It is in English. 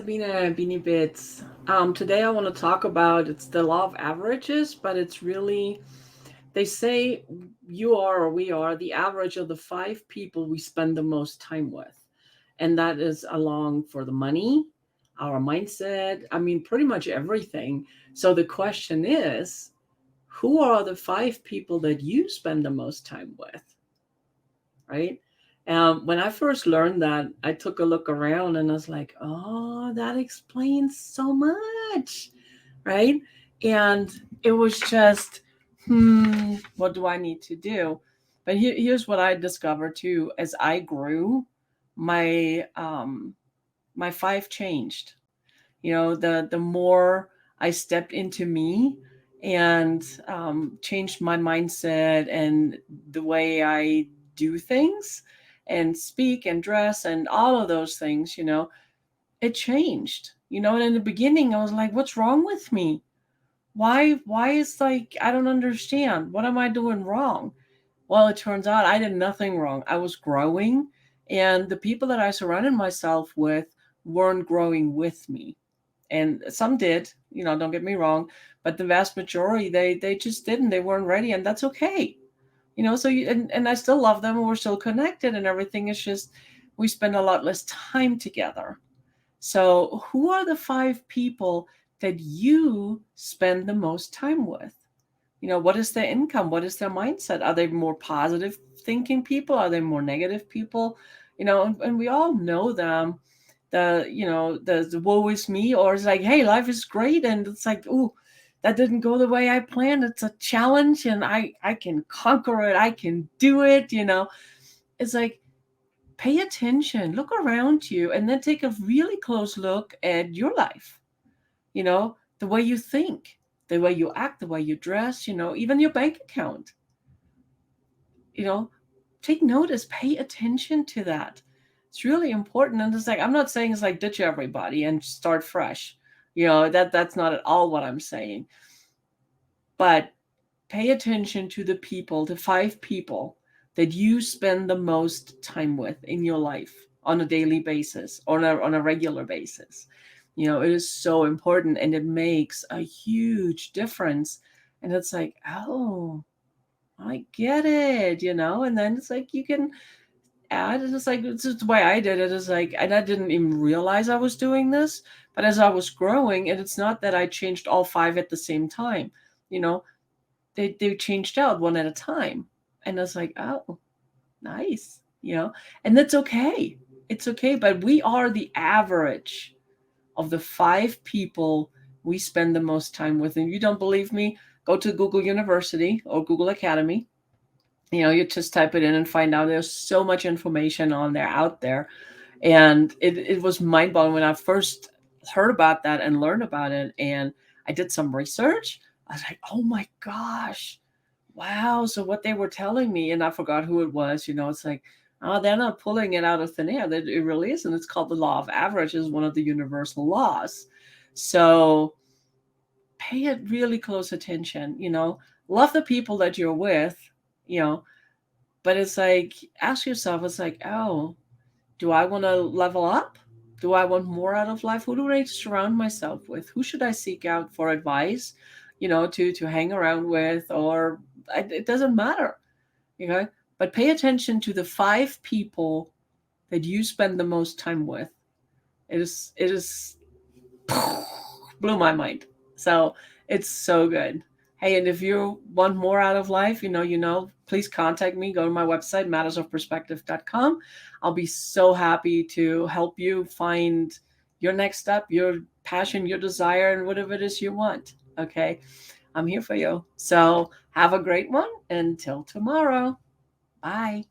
Sabina Beanie Bits. Today I want to talk about it's the law of averages, but it's really they say you are or we are the average of the five people we spend the most time with, and that is along for the money, our mindset. I mean, pretty much everything. So the question is, who are the five people that you spend the most time with? Right? When I first learned that, I took a look around and I was like, oh, that explains so much, right? And it was just, what do I need to do? But here's what I discovered too: as I grew, my five changed. The more I stepped into me and changed my mindset and the way I do things and speak and dress and all of those things, it changed. And in the beginning I was like, what's wrong with me? Why is, like, I don't understand. What am I doing wrong? Well, it turns out I did nothing wrong. I was growing, and the people that I surrounded myself with weren't growing with me. And some did, don't get me wrong, but the vast majority, they just didn't. They weren't ready, and that's okay. So and I still love them, and we're still connected and everything. It's just we spend a lot less time together. So who are the five people that you spend the most time with? What is their income? What is their mindset? Are they more positive thinking people? Are they more negative people? And we all know them. The woe is me, or it's like, hey, life is great, and it's like, ooh, that didn't go the way I planned. It's a challenge, and I can conquer it. I can do it. It's like, pay attention, look around you, and then take a really close look at your life. The way you think, the way you act, the way you dress, even your bank account. you know Take notice, pay attention to that. It's really important. And it's like, I'm not saying it's like ditch everybody and start fresh. That's not at all what I'm saying. But pay attention to the people, the five people that you spend the most time with in your life on a daily basis or on a regular basis. It is so important, and it makes a huge difference. And it's like, oh, I get it, and then it's like you can add. It's like, it's just the way I did it is like, and I didn't even realize I was doing this, but as I was growing, and it's not that I changed all five at the same time. you know they changed out one at a time, and I was like, oh, nice. And that's okay. It's okay, but we are the average of the five people we spend the most time with. And you don't believe me, go to Google University or Google Academy. You just type it in and find out. There's so much information on there out there. And it was mind-blowing when I first heard about that and learned about it, and I did some research. I was like, oh my gosh, wow. So what they were telling me, and I forgot who it was, it's like, oh, they're not pulling it out of thin air. That it really is. And it's called the law of averages, one of the universal laws. So pay it really close attention. Love the people that you're with, you know, but it's like, ask yourself, it's like, oh, do I want to level up? Do I want more out of life? Who do I surround myself with? Who should I seek out for advice, to hang around with? Or it doesn't matter, but pay attention to the five people that you spend the most time with. It is blew my mind. So it's so good. Hey, and if you want more out of life, please contact me. Go to my website, mattersofperspective.com. I'll be so happy to help you find your next step, your passion, your desire, and whatever it is you want. Okay. I'm here for you. So have a great one. Until tomorrow. Bye.